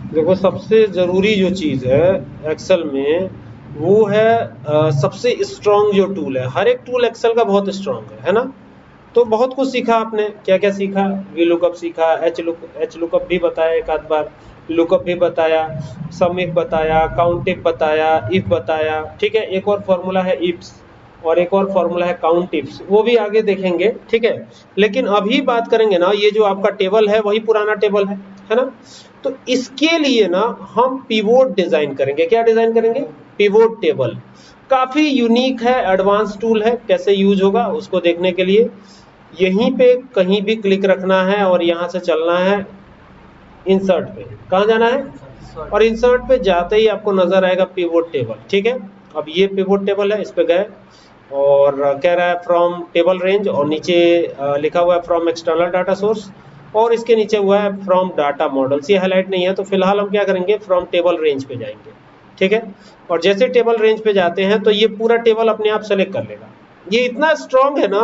देखो सबसे ज़रूरी जो चीज़ है एक्सेल में वो है सबसे स्ट्रॉन्ग जो टूल है। हर एक टूल एक्सेल का बहुत स्ट्रॉन्ग है ना। तो बहुत कुछ सीखा आपने, क्या क्या सीखा? वी लुकअप सीखा, एच लुकअप भी बताया एक आध बार, लुकअप भी बताया, सम इफ बताया, काउंट इफ बताया, इफ बताया। ठीक है, एक और फॉर्मूला है इफ्स और एक और फॉर्मूला है काउंट इफ्स, वो भी आगे देखेंगे। ठीक है, लेकिन अभी बात करेंगे ना, ये जो आपका टेबल है वही पुराना टेबल है ना। तो इसके लिए ना हम पिवोट डिजाइन करेंगे। क्या डिजाइन करेंगे? Pivot table. काफी यूनिक है, एडवांस टूल है। कैसे यूज होगा उसको देखने के लिए यहीं पे कहीं भी क्लिक रखना है और यहाँ से चलना है इंसर्ट पे। कहाँ जाना है? और इंसर्ट पे जाते ही आपको नजर आएगा पिवोट टेबल। ठीक है, अब ये पिवोट टेबल है, इस पे गए और कह रहा है फ्रॉम टेबल रेंज, और नीचे लिखा हुआ है फ्रॉम एक्सटर्नल डाटा सोर्स, और इसके नीचे हुआ है फ्रॉम डाटा मॉडल्स। ये हाईलाइट नहीं है, तो फिलहाल हम क्या करेंगे, फ्रॉम टेबल रेंज पे जाएंगे। ठीक है, और जैसे टेबल रेंज पे जाते हैं तो ये पूरा टेबल अपने आप सेलेक्ट कर लेगा। ये इतना स्ट्रांग है ना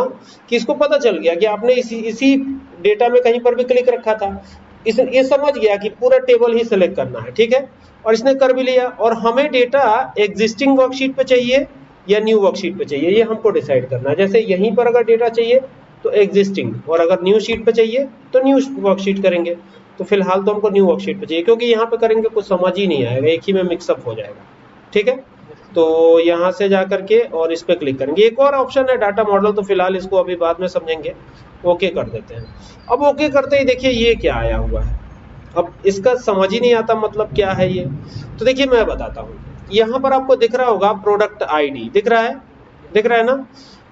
कि इसको पता चल गया कि आपने इसी डेटा में कहीं पर भी क्लिक रखा था, इस ये समझ गया कि पूरा टेबल ही सेलेक्ट करना है। ठीक है, और इसने कर भी लिया। और हमें डेटा एग्जिस्टिंग वर्कशीट पे चाहिए या न्यू वर्कशीट पे चाहिए, ये हमको डिसाइड करना है। जैसे यहीं पर अगर डेटा चाहिए तो एग्जिस्टिंग, और अगर न्यू शीट पे चाहिए तो न्यू वर्कशीट करेंगे। तो फिलहाल तो हमको न्यू वर्कशीट पे चाहिए, क्योंकि यहाँ पे करेंगे कुछ समझ ही नहीं आएगा, एक ही में मिक्सअप हो जाएगा। ठीक है, तो यहाँ से जा करके और इस पे क्लिक करेंगे। एक और ऑप्शन है डाटा मॉडल, तो फिलहाल इसको अभी बाद में समझेंगे। ओके कर देते हैं। अब ओके करते ही देखिए ये क्या आया हुआ है, अब इसका समझ ही नहीं आता मतलब क्या है ये। तो देखिए मैं बताता हूँ, यहाँ पर आपको दिख रहा होगा प्रोडक्ट आईडी, दिख रहा है? दिख रहा है ना।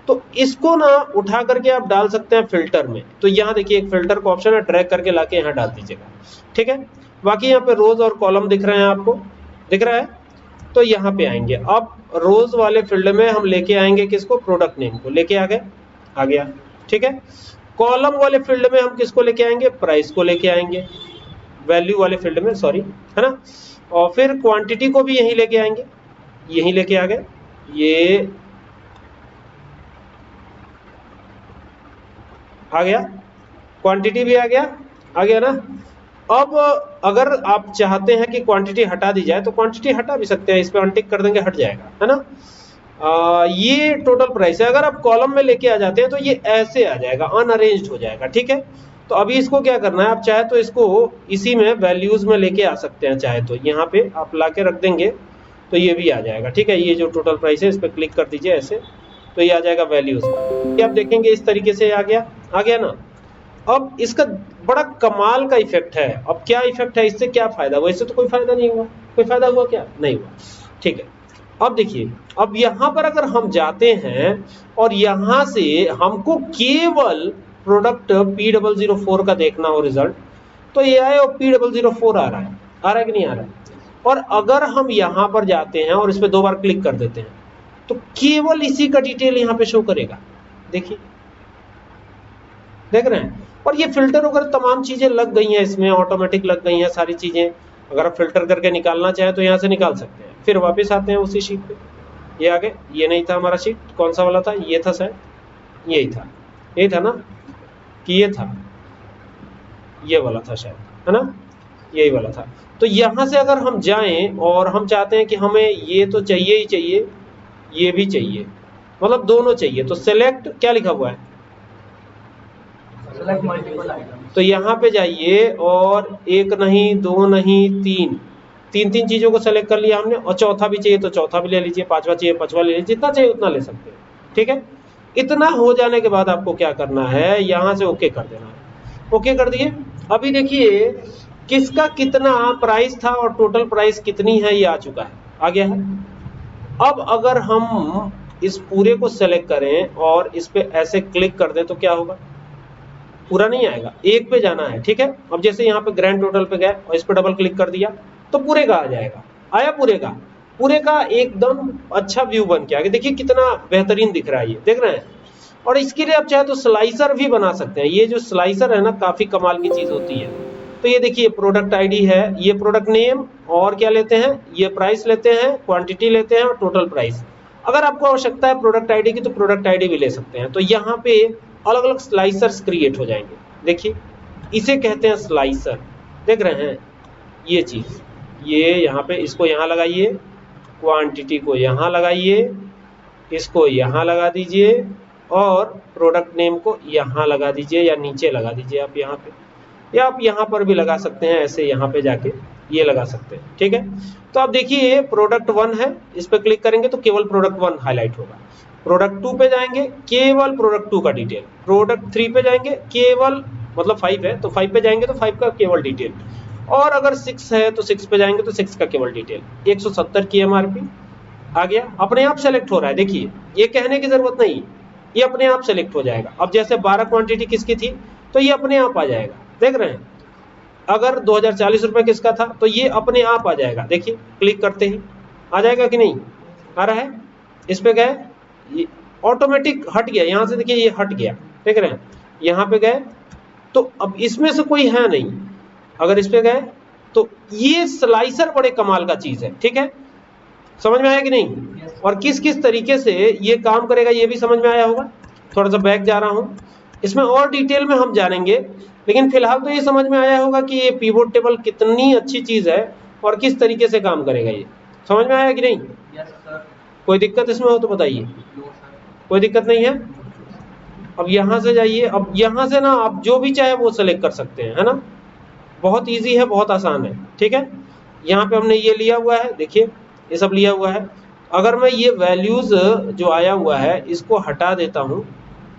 तो इसको ना उठा करके आप डाल सकते हैं फिल्टर में। तो यहाँ देखिए एक फिल्टर का ऑप्शन है, ड्रैग करके लाके यहाँ डाल दीजिएगा। ठीक है, बाकी यहाँ पे रोज और कॉलम दिख रहे हैं आपको, दिख रहा है? तो यहाँ पे आएंगे, अब रोज वाले फील्ड में हम लेके आएंगे किसको? प्रोडक्ट नेम को लेके आ गए, आ गया। ठीक है, कॉलम वाले फील्ड में हम किसको लेके आएंगे? प्राइस को लेके आएंगे, वैल्यू वाले फील्ड में, सॉरी, है ना। और फिर क्वांटिटी को भी यहीं लेके आएंगे, यहीं लेके आ गए, ये आ गया, क्वांटिटी भी आ गया ना। अब अगर आप चाहते हैं कि क्वांटिटी हटा दी जाए तो क्वांटिटी हटा भी सकते हैं, इस पे अनटिक कर देंगे, हट जाएगा, है ना। ये टोटल प्राइस है। अगर आप कॉलम में लेके आ जाते हैं तो ये ऐसे आ जाएगा, अनअरेंज्ड हो जाएगा। ठीक है, तो अभी इसको क्या करना है, आप चाहे तो इसको इसी में वैल्यूज में लेके आ सकते हैं, चाहे तो यहाँ पे आप लाके रख देंगे तो ये भी आ जाएगा। ठीक है, ये जो टोटल प्राइस है इस पर क्लिक कर दीजिए ऐसे, तो ये आ जाएगा वैल्यूज। ये आप देखेंगे इस तरीके से आ गया ना। अब इसका बड़ा कमाल का इफेक्ट है। अब क्या इफेक्ट है, इससे क्या फायदा हुआ? इससे तो कोई फायदा नहीं हुआ। कोई फायदा हुआ क्या? नहीं हुआ। ठीक है, अब देखिए, अब यहां पर अगर हम जाते हैं और यहां से हमको केवल प्रोडक्ट P004 का देखना हो रिजल्ट, तो ये आए और P004 आ रहा है कि नहीं आ रहा है? और अगर हम यहां पर जाते हैं और इस पर 2 बार क्लिक कर देते हैं तो केवल इसी का डिटेल यहां पे शो करेगा। देखिए, देख रहे हैं? और ये फिल्टर वगैरह तमाम चीजें लग गई हैं इसमें, ऑटोमेटिक लग गई हैं सारी चीजें। अगर आप फिल्टर करके निकालना चाहें तो यहाँ से निकाल सकते हैं। फिर वापस आते हैं उसी शीट पे, ये आगे, ये नहीं था हमारा शीट, कौन सा वाला था? ये था शायद, यही था ना, कि ये था, ये वाला था शायद, है ना, यही वाला था। तो यहाँ से अगर हम जाएं और हम चाहते हैं कि हमें ये तो चाहिए ही चाहिए, ये भी चाहिए, मतलब दोनों चाहिए, तो सेलेक्ट क्या लिखा हुआ है? तो यहाँ पे जाइए और एक नहीं, दो नहीं, तीन चीजों को सेलेक्ट कर लिया हमने, और चौथा भी चाहिए तो चौथा भी ले लीजिए, पांचवा चाहिए पांचवा ले लीजिए, जितना चाहिए उतना ले सकते हैं। ठीक है, इतना हो जाने के बाद आपको क्या करना है, यहाँ से ओके कर देना है। ओके कर दिए। अभी देखिए किसका कितना प्राइस था और टोटल प्राइस कितनी है, ये आ चुका है, आ गया है। अब अगर हम इस पूरे को सेलेक्ट करें और इस पे ऐसे क्लिक कर दें तो क्या होगा? पूरा नहीं आएगा, एक पे जाना है। ठीक है, अब जैसे यहाँ पे ग्रैंड टोटल पे गए और इस पे डबल क्लिक कर दिया तो पूरे का आ जाएगा, आया पूरे का एकदम अच्छा व्यू बन के आ गया। देखिए कितना बेहतरीन दिख रहा है, ये देख रहे हैं। और इसके लिए आप चाहे तो स्लाइसर भी बना सकते हैं। ये जो स्लाइसर है ना, काफी कमाल की चीज होती है। तो ये देखिए प्रोडक्ट आईडी है, ये प्रोडक्ट नेम, और क्या लेते हैं, ये प्राइस लेते हैं, क्वांटिटी लेते हैं और टोटल प्राइस। अगर आपको आवश्यकता है प्रोडक्ट आईडी की तो प्रोडक्ट आईडी भी ले सकते हैं। तो यहाँ पे अलग अलग स्लाइसर्स क्रिएट हो जाएंगे। देखिए इसे कहते हैं स्लाइसर, देख रहे हैं? ये चीज़, ये यहाँ पे इसको यहाँ लगाइए, क्वांटिटी को यहाँ लगाइए, इसको यहाँ लगा दीजिए और प्रोडक्ट नेम को यहाँ लगा दीजिए या नीचे लगा दीजिए आप यहाँ पे, या आप यहाँ पर भी लगा सकते हैं, ऐसे यहाँ पे जाके ये लगा सकते हैं। ठीक है, तो आप देखिए प्रोडक्ट 1 है, इस पर क्लिक करेंगे तो केवल प्रोडक्ट 1 हाईलाइट होगा। प्रोडक्ट 2 पे जाएंगे केवल प्रोडक्ट 2 का डिटेल, प्रोडक्ट 3 पे जाएंगे केवल, मतलब 5 है तो 5 पे जाएंगे तो 5 का केवल डिटेल, और अगर 6 है तो 6 पे जाएंगे तो 6 का केवल डिटेल। 170 की एमआरपी आ गया, अपने आप सेलेक्ट हो रहा है। देखिए ये कहने की जरूरत नहीं, ये अपने आप सेलेक्ट हो जाएगा। अब जैसे 12 क्वांटिटी किसकी थी तो ये अपने आप आ जाएगा, देख रहे हैं। अगर 2040 रुपए किसका था तो ये अपने आप आ जाएगा, देखिए क्लिक करते ही आ जाएगा कि नहीं आ रहा है। इस पे गए, ये ऑटोमेटिक हट गया, यहाँ से देखिए ये हट गया, देख रहे हैं। यहाँ पे गए तो अब इसमें से कोई है नहीं, अगर इस पे गए तो ये स्लाइसर बड़े कमाल का चीज है। ठीक है, समझ में आया कि नहीं, और किस किस तरीके से ये काम करेगा ये भी समझ में आया होगा। थोड़ा सा बैक जा रहा हूँ, इसमें और डिटेल में हम जानेंगे, लेकिन फिलहाल तो ये समझ में आया होगा कि ये पिवोट टेबल कितनी अच्छी चीज है और किस तरीके से काम करेगा। ये समझ में आया कि नहीं? कोई दिक्कत इसमें हो तो बताइए। कोई दिक्कत नहीं है। अब यहाँ से जाइए, अब यहाँ से ना आप जो भी चाहे वो सेलेक्ट कर सकते हैं, है ना। बहुत इजी है, बहुत आसान है। ठीक है, यहाँ पे हमने ये लिया हुआ है, देखिए ये सब लिया हुआ है। अगर मैं ये वैल्यूज जो आया हुआ है इसको हटा देता हूँ,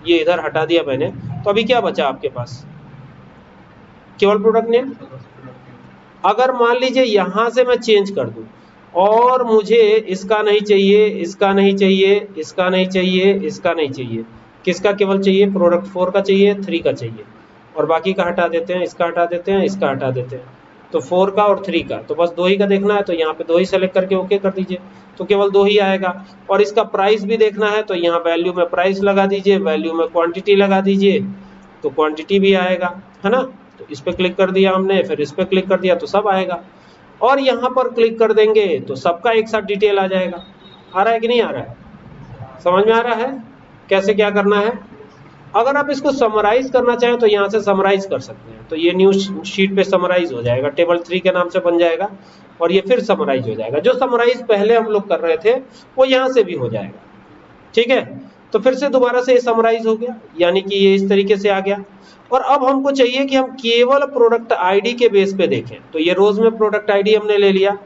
ये इधर हटा दिया मैंने, तो अभी क्या बचा आपके पास? केवल प्रोडक्ट नेम। अगर मान लीजिए यहाँ से मैं चेंज कर दूं और मुझे इसका नहीं चाहिए, इसका नहीं चाहिए, इसका नहीं चाहिए, इसका नहीं चाहिए, किसका केवल चाहिए? प्रोडक्ट 4 का चाहिए, 3 का चाहिए, और बाकी का हटा देते हैं, इसका हटा देते हैं, इसका हटा देते हैं, तो 4 का और 3 का, तो बस 2 ही का देखना है तो यहाँ पे 2 ही सेलेक्ट करके ओके कर दीजिए, तो केवल 2 ही आएगा। और इसका प्राइस भी देखना है तो यहाँ वैल्यू में प्राइस लगा दीजिए, वैल्यू में क्वांटिटी लगा दीजिए, तो क्वांटिटी भी आएगा, है ना। तो इस पर क्लिक कर दिया हमने, फिर इस पर क्लिक कर दिया तो सब आएगा, और यहाँ पर क्लिक कर देंगे तो सबका एक साथ डिटेल आ जाएगा। आ रहा है कि नहीं आ रहा है? समझ में आ रहा है कैसे क्या करना है? अगर आप इसको समराइज करना चाहें तो यहाँ से समराइज कर सकते हैं, तो ये न्यू शीट पे समराइज हो जाएगा, टेबल 3 के नाम से बन जाएगा, और ये फिर समराइज हो जाएगा। जो समराइज पहले हम लोग कर रहे थे वो यहाँ से भी हो जाएगा। ठीक है, तो फिर से दोबारा से ये समराइज हो गया, यानी कि ये इस तरीके से आ गया। और अब हमको चाहिए कि हम केवल प्रोडक्ट आईडी के बेस पे देखें, तो ये रोज में प्रोडक्ट आईडी हमने ले लिया,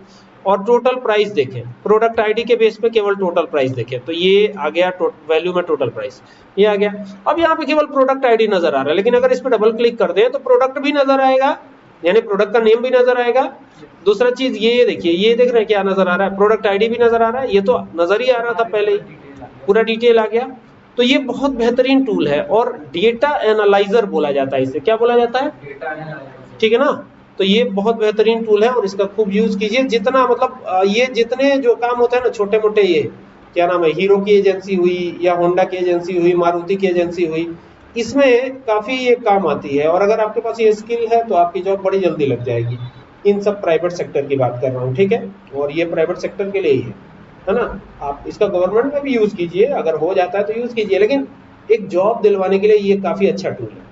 और टोटल प्राइस देखें, प्रोडक्ट आईडी के बेस पे केवल टोटल प्राइस देखें, तो ये आ गया वैल्यू में टोटल प्राइस, ये आ गया। अब यहाँ पे केवल प्रोडक्ट आईडी नजर आ रहा है, लेकिन अगर इस पे डबल क्लिक कर दें तो प्रोडक्ट भी नजर आएगा, यानी प्रोडक्ट का नेम भी नजर आएगा। दूसरा चीज ये देखिए, ये देख रहे हैं क्या नजर आ रहा है? प्रोडक्ट आईडी भी नजर आ रहा है, ये तो नजर ही आ रहा था पहले ही, पूरा डिटेल आ गया। तो ये बहुत बेहतरीन टूल है, और डेटा एनालाइजर बोला जाता है इसे। क्या बोला जाता है? ठीक है ना। तो ये बहुत बेहतरीन टूल है और इसका खूब यूज कीजिए। जितना मतलब ये जितने जो काम होते हैं ना छोटे मोटे, ये क्या नाम है, हीरो की एजेंसी हुई या होंडा की एजेंसी हुई, मारुति की एजेंसी हुई, इसमें काफी ये काम आती है। और अगर आपके पास ये स्किल है तो आपकी जॉब बड़ी जल्दी लग जाएगी। इन सब प्राइवेट सेक्टर की बात कर रहा हूँ, ठीक है, और ये प्राइवेट सेक्टर के लिए ही है ना। आप इसका गवर्नमेंट में भी यूज कीजिए, अगर हो जाता है तो यूज कीजिए, लेकिन एक जॉब दिलवाने के लिए ये काफी अच्छा टूल है।